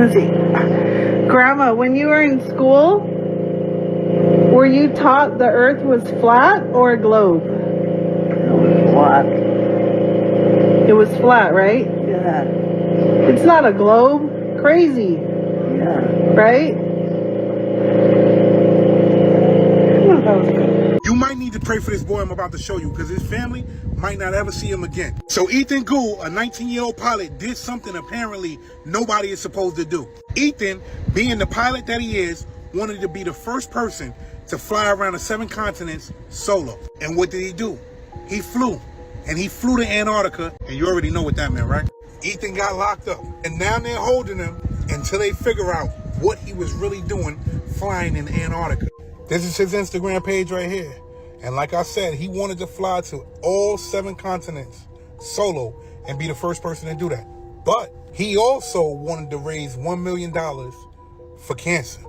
Let's see. Grandma, when you were in school, were you taught the earth was flat or a globe? Flat. It was flat, right? Yeah. It's not a globe. Crazy. Yeah. Right? Oh, that was good. You might need to pray for this boy I'm about to show you, because his family might not ever see him again. So Ethan Gould, a 19-year-old pilot, did something apparently nobody is supposed to do. Ethan, being the pilot that he is, wanted to be the first person to fly around the 7 continents solo. And what did he do? He flew. And he flew to Antarctica, and you already know what that meant, right? Ethan got locked up, and now they're holding him until they figure out what he was really doing flying in Antarctica. This is his Instagram page right here. And like I said, he wanted to fly to all 7 continents solo and be the first person to do that. But he also wanted to raise $1 million for cancer.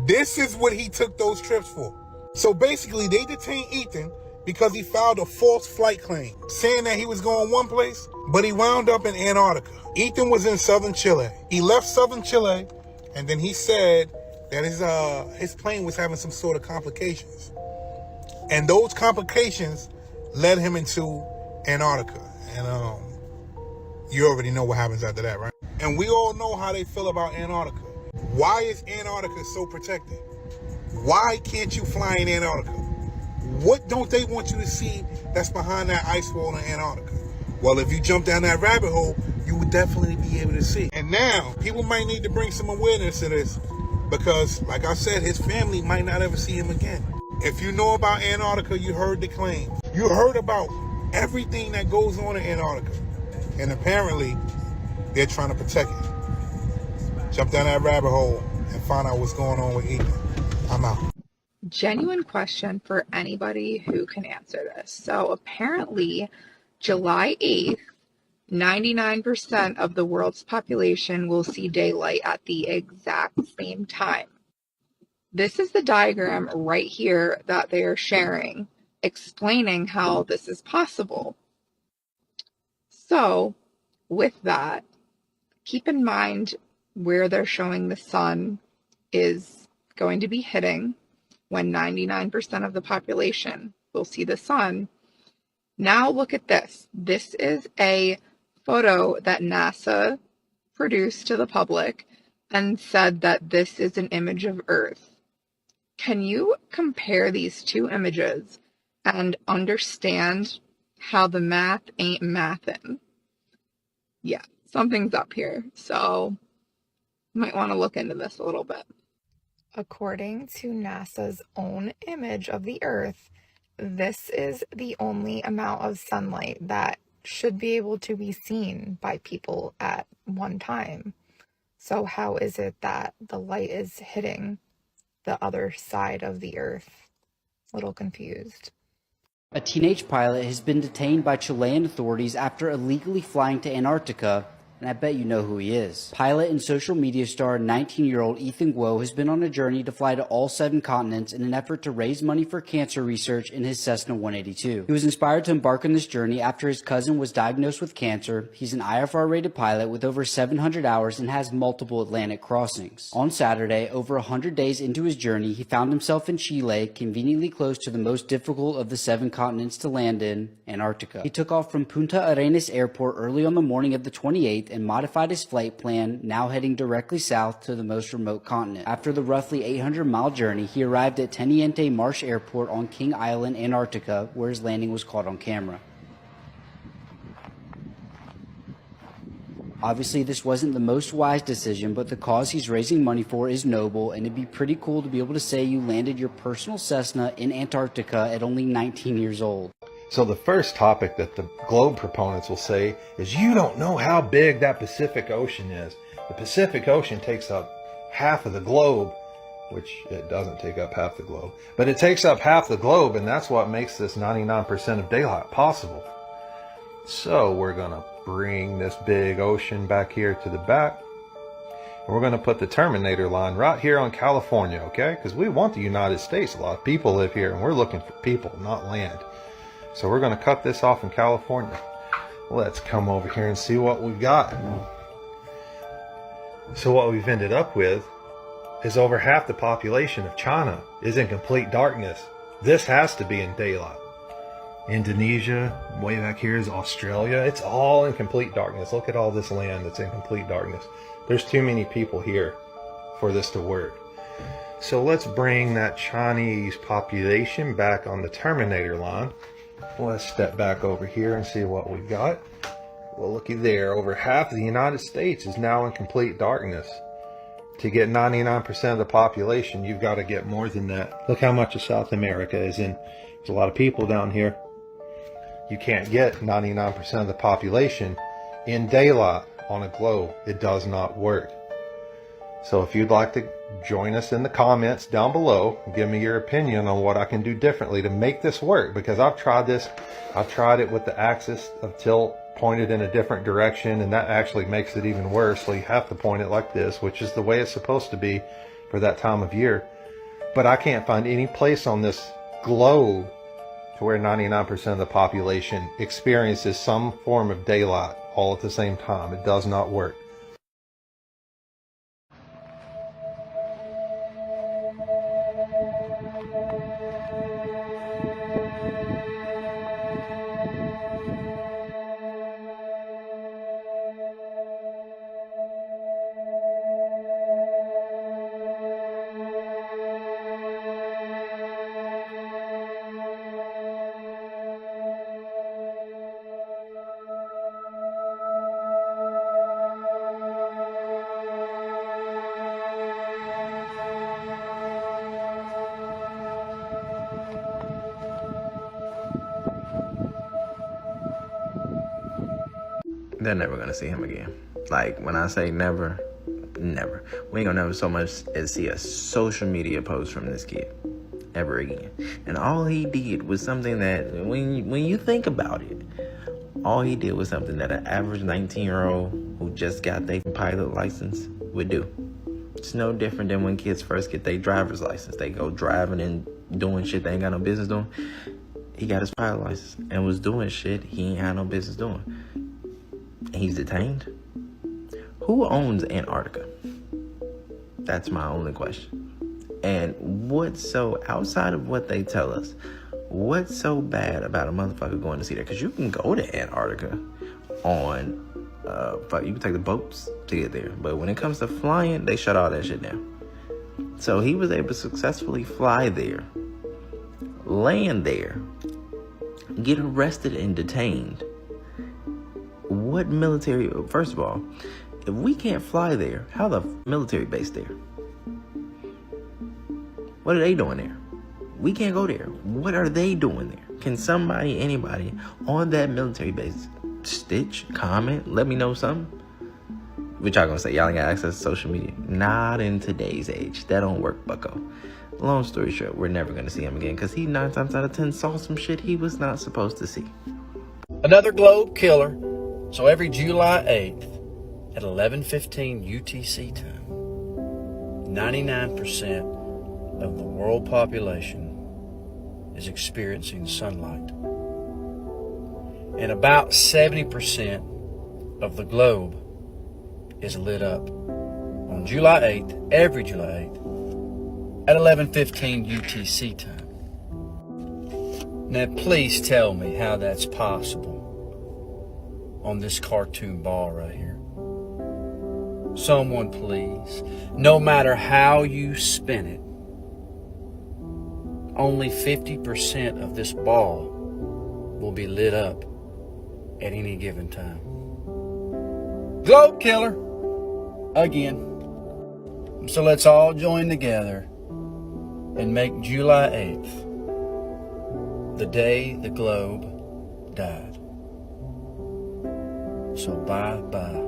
This is what he took those trips for. So basically, they detained Ethan because he filed a false flight claim, saying that he was going one place, but he wound up in Antarctica. Ethan was in southern Chile. He left southern Chile, and then he said that his plane was having some sort of complications. And those complications led him into Antarctica. And you already know what happens after that, right? And we all know how they feel about Antarctica. Why is Antarctica so protected? Why can't you fly in Antarctica? What don't they want you to see that's behind that ice wall in Antarctica? Well, if you jump down that rabbit hole, you would definitely be able to see. And now, people might need to bring some awareness to this, because, like I said, his family might not ever see him again. If you know about Antarctica, you heard the claims. You heard about everything that goes on in Antarctica. And apparently, they're trying to protect it. Jump down that rabbit hole and find out what's going on with Ethan. I'm out. Genuine question for anybody who can answer this. So apparently, July 8th, 99% of the world's population will see daylight at the exact same time. This is the diagram right here that they are sharing, explaining how this is possible. So, with that, keep in mind where they're showing the sun is going to be hitting when 99% of the population will see the sun. Now look at this. This is a photo that NASA produced to the public and said that this is an image of Earth. Can you compare these two images and understand how the math ain't mathin'? Yeah, something's up here. So you might want to look into this a little bit. According to NASA's own image of the Earth, this is the only amount of sunlight that should be able to be seen by people at one time. So how is it that the light is hitting the other side of the Earth? A little confused. A teenage pilot has been detained by Chilean authorities after illegally flying to Antarctica, and I bet you know who he is. Pilot and social media star 19-year-old Ethan Gould has been on a journey to fly to all 7 continents in an effort to raise money for cancer research in his Cessna 182. He was inspired to embark on this journey after his cousin was diagnosed with cancer. He's an IFR-rated pilot with over 700 hours and has multiple Atlantic crossings. On Saturday, over 100 days into his journey, he found himself in Chile, conveniently close to the most difficult of the 7 continents to land in, Antarctica. He took off from Punta Arenas Airport early on the morning of the 28th and modified his flight plan, now heading directly south to the most remote continent. After the roughly 800-mile journey, he arrived at Teniente Marsh Airport on King Island, Antarctica, where his landing was caught on camera. Obviously, this wasn't the most wise decision, but the cause he's raising money for is noble, and it'd be pretty cool to be able to say you landed your personal Cessna in Antarctica at only 19 years old. So the first topic that the globe proponents will say is, you don't know how big that Pacific Ocean is. The Pacific Ocean takes up half of the globe, which it doesn't take up half the globe, but it takes up half the globe, and that's what makes this 99% of daylight possible. So we're going to bring this big ocean back here to the back, and we're going to put the Terminator line right here on California, okay? Because we want the United States. A lot of people live here, and we're looking for people, not land. So we're going to cut this off in California. Let's come over here and see what we got. So what we've ended up with is over half the population of China is in complete darkness. This has to be in daylight. Indonesia, way back here is Australia. It's all in complete darkness. Look at all this land that's in complete darkness. There's too many people here for this to work. So let's bring that Chinese population back on the Terminator line. Let's step back over here and see what we've got. Well, looky there. Over half of the United States is now in complete darkness. To get 99% of the population, you've got to get more than that. Look how much of South America is in. There's a lot of people down here. You can't get 99% of the population in daylight on a globe. It does not work. So if you'd like to join us in the comments down below, give me your opinion on what I can do differently to make this work, because I've tried this. I've tried it with the axis of tilt pointed in a different direction, and that actually makes it even worse. So you have to point it like this, which is the way it's supposed to be for that time of year. But I can't find any place on this globe to where 99% of the population experiences some form of daylight all at the same time. It does not work. They're never gonna see him again. Like, when I say never, never. We ain't gonna never so much as see a social media post from this kid ever again. And all he did was something that, when you think about it, all he did was something that an average 19-year-old who just got their pilot license would do. It's no different than when kids first get their driver's license. They go driving and doing shit they ain't got no business doing. He got his pilot license and was doing shit he ain't had no business doing. He's detained. Who owns Antarctica? That's my only question. And what's so, outside of what they tell us, what's so bad about a motherfucker going to see that? Because you can go to Antarctica on, you can take the boats to get there. But when it comes to flying, they shut all that shit down. So he was able to successfully fly there, land there, get arrested and detained. What military, first of all, if we can't fly there, how the military base there? What are they doing there? We can't go there. What are they doing there? Can somebody, anybody on that military base stitch, comment, let me know something? What y'all gonna say? Y'all ain't got access to social media? Not in today's age. That don't work, bucko. Long story short, we're never gonna see him again because he 9 times out of 10 saw some shit he was not supposed to see. Another globe killer. So every July 8th at 11:15 UTC time, 99% of the world population is experiencing sunlight. And about 70% of the globe is lit up on July 8th, every July 8th, at 11:15 UTC time. Now please tell me how that's possible on this cartoon ball right here. Someone please, no matter how you spin it, only 50% of this ball will be lit up at any given time. Globe killer, again. So let's all join together and make July 8th the day the globe died. So bye-bye,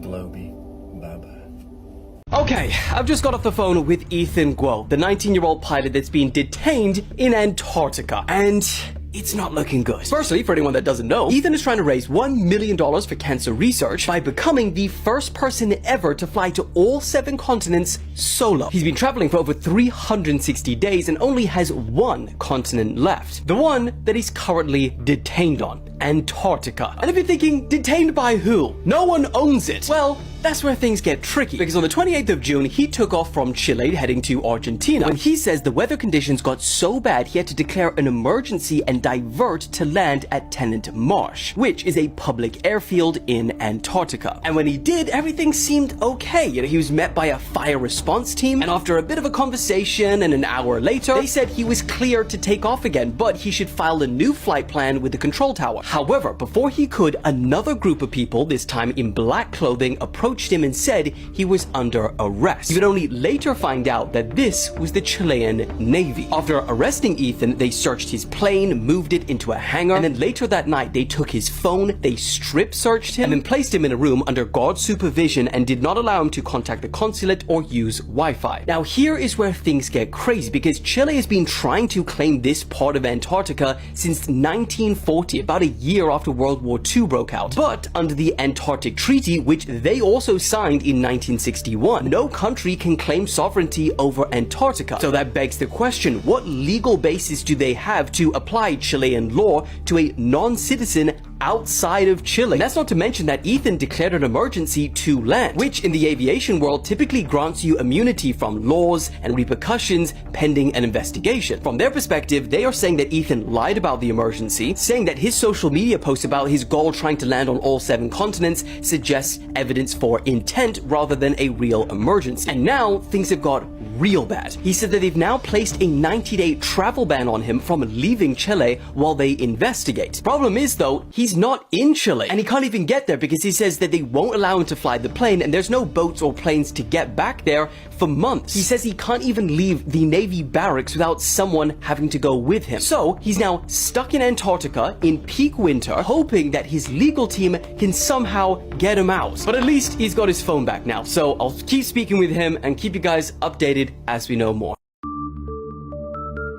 Globey, bye-bye. Okay, I've just got off the phone with Ethan Guo, the 19-year-old pilot that's been detained in Antarctica, and it's not looking good. Firstly, for anyone that doesn't know, Ethan is trying to raise $1 million for cancer research by becoming the first person ever to fly to all 7 continents solo. He's been traveling for over 360 days and only has one continent left, the one that he's currently detained on, Antarctica. And if you're thinking, detained by who? No one owns it. Well, that's where things get tricky, because on the 28th of June, he took off from Chile heading to Argentina, when he says the weather conditions got so bad he had to declare an emergency and divert to land at Tennant Marsh, which is a public airfield in Antarctica. And when he did, everything seemed okay. He was met by a fire response team, and after a bit of a conversation and an hour later, they said he was clear to take off again, but he should file a new flight plan with the control tower. However, before he could, another group of people, this time in black clothing, approached him and said he was under arrest. He would only later find out that this was the Chilean Navy. After arresting Ethan, they searched his plane, moved it into a hangar, and then later that night they took his phone, they strip searched him, and then placed him in a room under guard supervision and did not allow him to contact the consulate or use Wi-Fi. Now here is where things get crazy, because Chile has been trying to claim this part of Antarctica since 1940, about a year after World War II broke out. But under the Antarctic Treaty, which they also signed in 1961, no country can claim sovereignty over Antarctica. So that begs the question, what legal basis do they have to apply Chilean law to a non-citizen outside of Chile? And that's not to mention that Ethan declared an emergency to land, which in the aviation world typically grants you immunity from laws and repercussions pending an investigation. From their perspective, they are saying that Ethan lied about the emergency, saying that his social media post about his goal trying to land on all 7 continents suggests evidence for intent rather than a real emergency. And now things have got real bad. He said that they've now placed a 90-day travel ban on him from leaving Chile while they investigate. Problem is though, he's not in Chile, and he can't even get there because he says that they won't allow him to fly the plane, and there's no boats or planes to get back there for months. He says he can't even leave the Navy barracks without someone having to go with him. So he's now stuck in Antarctica in peak winter, hoping that his legal team can somehow get him out. But at least he's got his phone back now, so I'll keep speaking with him and keep you guys updated as we know more.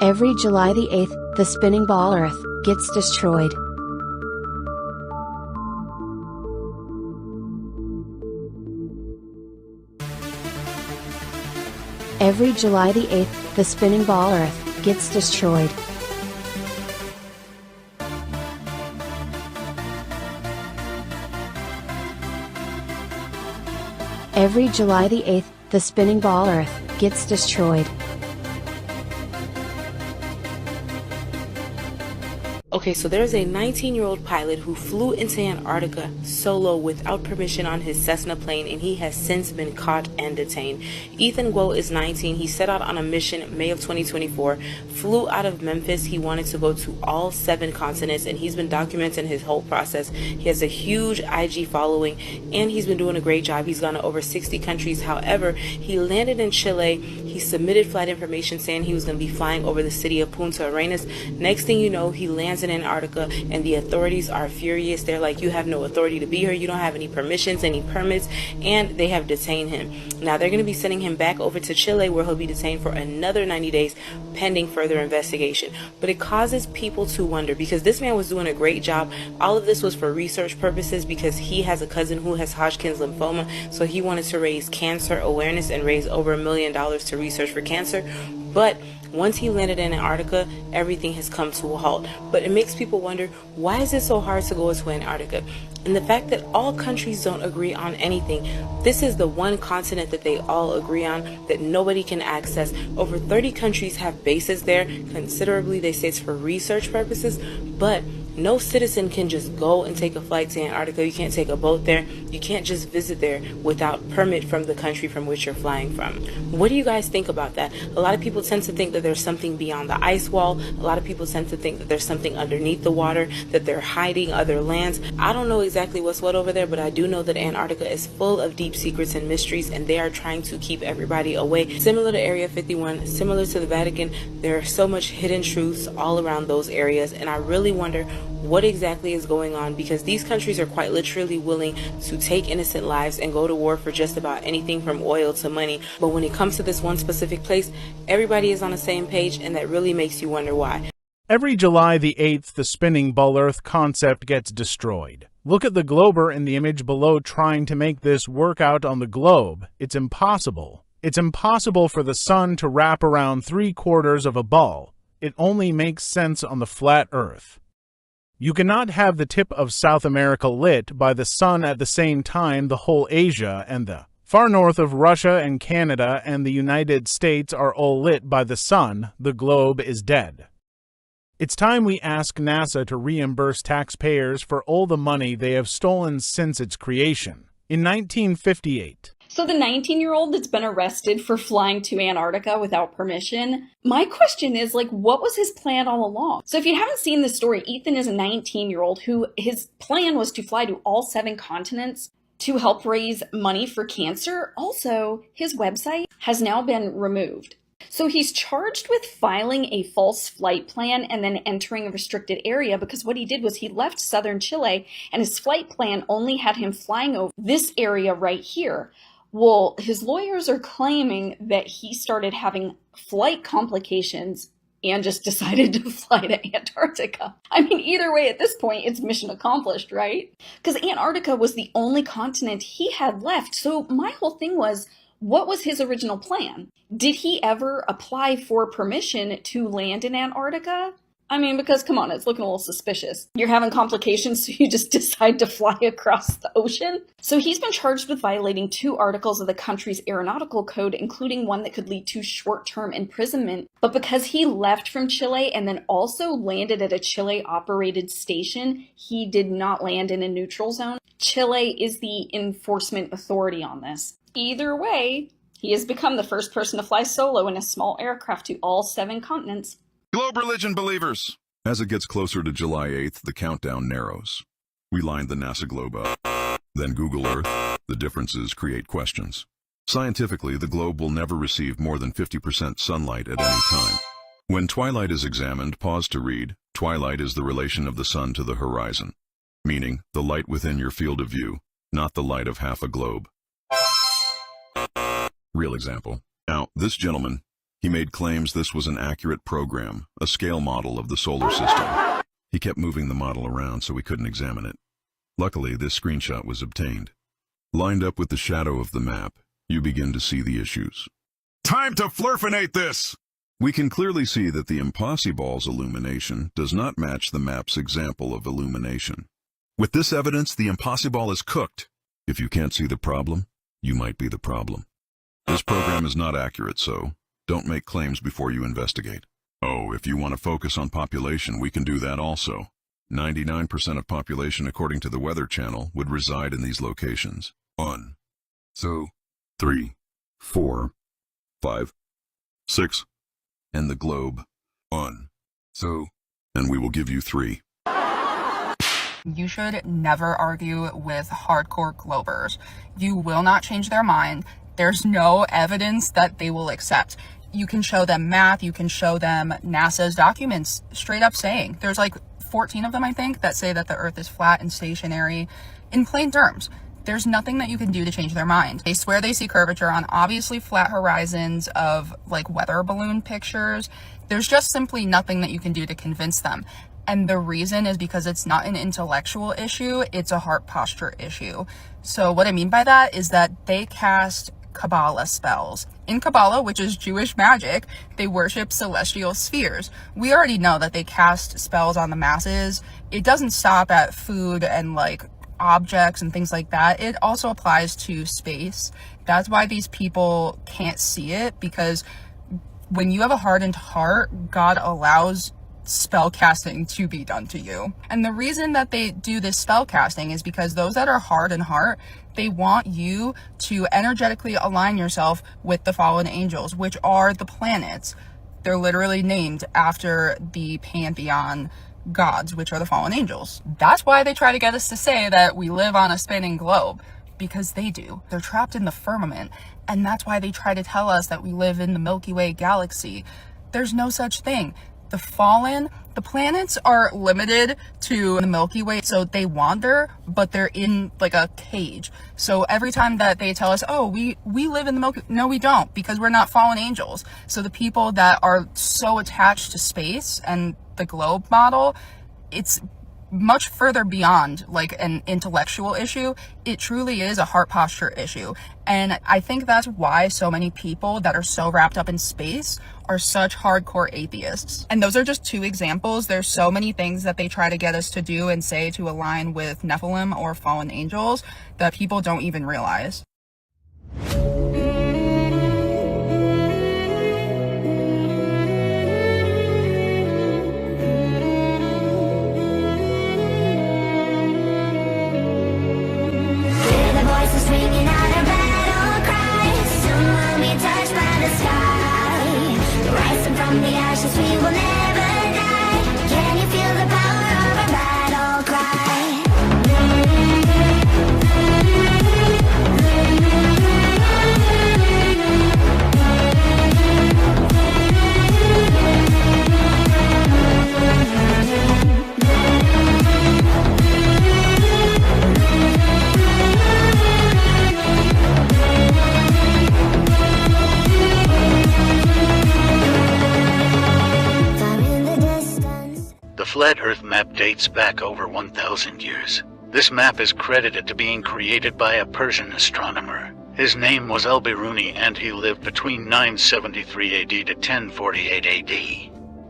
Every July the 8th, the spinning ball Earth gets destroyed. Every July the 8th, the spinning ball Earth gets destroyed. Every July the 8th, the spinning ball Earth gets destroyed. Okay, so there's a 19-year-old pilot who flew into Antarctica solo without permission on his Cessna plane, and he has since been caught and detained. Ethan Guo is 19. He set out on a mission May of 2024, flew out of Memphis. He wanted to go to all 7 continents, and he's been documenting his whole process. He has a huge IG following, and he's been doing a great job. He's gone to over 60 countries. However, he landed in Chile. He submitted flight information saying he was going to be flying over the city of Punta Arenas. Next thing you know, he lands in Antarctica, and the authorities are furious. They're like, you have no authority to be here, you don't have any permissions, any permits, and they have detained him. Now they're going to be sending him back over to Chile, where he'll be detained for another 90 days pending further investigation. But it causes people to wonder, because this man was doing a great job. All of this was for research purposes, because he has a cousin who has Hodgkin's lymphoma, so he wanted to raise cancer awareness and raise over $1 million to research for cancer. But once he landed in Antarctica, everything has come to a halt. But it makes people wonder, why is it so hard to go to Antarctica? And the fact that all countries don't agree on anything. This is the one continent that they all agree on, that nobody can access. Over 30 countries have bases there. Considerably, they say it's for research purposes, but no citizen can just go and take a flight to Antarctica. You can't take a boat there. You can't just visit there without permit from the country from which you're flying from. What do you guys think about that? A lot of people tend to think that there's something beyond the ice wall. A lot of people tend to think that there's something underneath the water, that they're hiding other lands. I don't know exactly what's what over there, but I do know that Antarctica is full of deep secrets and mysteries, and they are trying to keep everybody away. Similar to Area 51, similar to the Vatican, there are so much hidden truths all around those areas, and I really wonder what exactly is going on, because these countries are quite literally willing to take innocent lives and go to war for just about anything from oil to money. But when it comes to this one specific place, everybody is on the same page, and that really makes you wonder why. Every July the 8th, the spinning ball Earth concept gets destroyed. Look at the glober in the image below trying to make this work out on the globe. It's impossible. It's impossible for the sun to wrap around 3/4 of a ball. It only makes sense on the flat Earth. You cannot have the tip of South America lit by the sun at the same time the whole Asia and the far north of Russia and Canada and the United States are all lit by the sun. The globe is dead. It's time we ask NASA to reimburse taxpayers for all the money they have stolen since its creation. In 1958, so the 19-year-old that's been arrested for flying to Antarctica without permission, my question is, like, what was his plan all along? So if you haven't seen this story, Ethan is a 19-year-old who his plan was to fly to all 7 continents to help raise money for cancer. Also, his website has now been removed. So he's charged with filing a false flight plan and then entering a restricted area, because what he did was he left southern Chile and his flight plan only had him flying over this area right here. Well, his lawyers are claiming that he started having flight complications and just decided to fly to Antarctica. I mean, either way, at this point, it's mission accomplished, right? Because Antarctica was the only continent he had left. So my whole thing was, what was his original plan? Did he ever apply for permission to land in Antarctica? I mean, because come on, it's looking a little suspicious. You're having complications, so you just decide to fly across the ocean? So he's been charged with violating 2 articles of the country's aeronautical code, including one that could lead to short-term imprisonment. But because he left from Chile and then also landed at a Chile-operated station, he did not land in a neutral zone. Chile is the enforcement authority on this. Either way, he has become the first person to fly solo in a small aircraft to all 7 continents. Globe religion believers! As it gets closer to July 8th, the countdown narrows. We lined the NASA globe up. Then Google Earth. The differences create questions. Scientifically, the globe will never receive more than 50% sunlight at any time. When twilight is examined, pause to read. Twilight is the relation of the sun to the horizon, meaning the light within your field of view, not the light of half a globe. Real example. Now, this gentleman, he made claims this was an accurate program, a scale model of the solar system. He kept moving the model around so we couldn't examine it. Luckily, this screenshot was obtained. Lined up with the shadow of the map, you begin to see the issues. Time to flurfinate this! We can clearly see that the impossible's illumination does not match the map's example of illumination. With this evidence, the impossible is cooked. If you can't see the problem, you might be the problem. This program is not accurate, so don't make claims before you investigate. Oh, if you want to focus on population, we can do that also. 99% of population, according to the Weather Channel, would reside in these locations. 1, 2, 3, 4, 5, 6, and the globe. 1, 2, and we will give you 3. You should never argue with hardcore Globers. You will not change their mind. There's no evidence that they will accept. You can show them math, you can show them NASA's documents straight up saying, there's like 14 of them, I think, that say that the Earth is flat and stationary in plain terms. There's nothing that you can do to change their mind. They swear they see curvature on obviously flat horizons of like weather balloon pictures. There's just simply nothing that you can do to convince them. And the reason is because it's not an intellectual issue, it's a heart posture issue. So what I mean by that is that they cast Kabbalah spells. In Kabbalah, which is Jewish magic, they worship celestial spheres. We already know that they cast spells on the masses. It doesn't stop at food and like objects and things like that. It also applies to space. That's why these people can't see it, because when you have a hardened heart, God allows spell casting to be done to you. And the reason that they do this spell casting is because those that are hard in heart, they want you to energetically align yourself with the fallen angels, which are the planets. They're literally named after the pantheon gods, which are the fallen angels. That's why they try to get us to say that we live on a spinning globe, because they do. They're trapped in the firmament, and that's why they try to tell us that we live in the Milky Way galaxy. There's no such thing. The fallen, the planets are limited to the Milky Way, so they wander, but they're in like a cage. So every time that they tell us, oh, we live in the Milky Way, no, we don't, because we're not fallen angels. So the people that are so attached to space and the globe model, it's much further beyond like an intellectual issue. It truly is a heart posture issue. And I think that's why so many people that are so wrapped up in space are such hardcore atheists. And those are just two examples. There's so many things that they try to get us to do and say to align with Nephilim or fallen angels that people don't even realize. From the ashes we will never die. Can you feel the power of our battle cry? The Flat Earth map dates back over 1,000 years. This map is credited to being created by a Persian astronomer. His name was Al-Biruni and he lived between 973 AD to 1048 AD.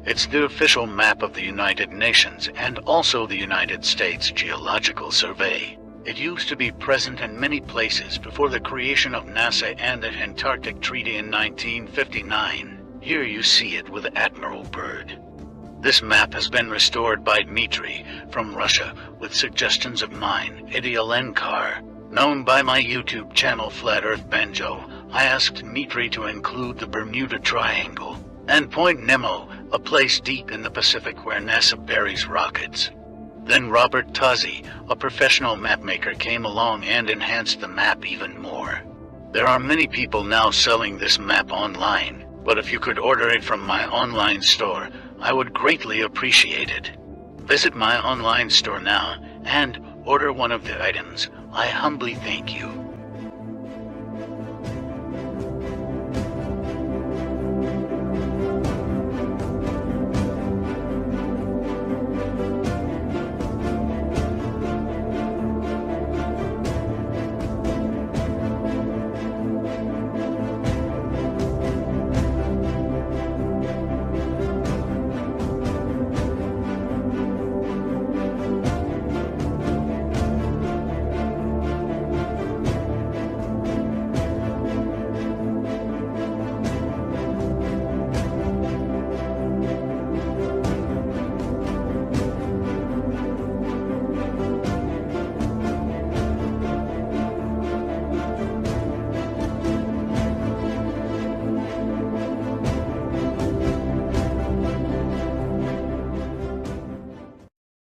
It's the official map of the United Nations and also the United States Geological Survey. It used to be present in many places before the creation of NASA and the Antarctic Treaty in 1959. Here you see it with Admiral Byrd. This map has been restored by Dmitry from Russia with suggestions of mine, Eddie Alenkar. Known by my YouTube channel Flat Earth Banjo, I asked Dmitry to include the Bermuda Triangle and Point Nemo, a place deep in the Pacific where NASA buries rockets. Then Robert Tozzi, a professional mapmaker, came along and enhanced the map even more. There are many people now selling this map online, but if you could order it from my online store, I would greatly appreciate it. Visit my online store now and order one of the items. I humbly thank you.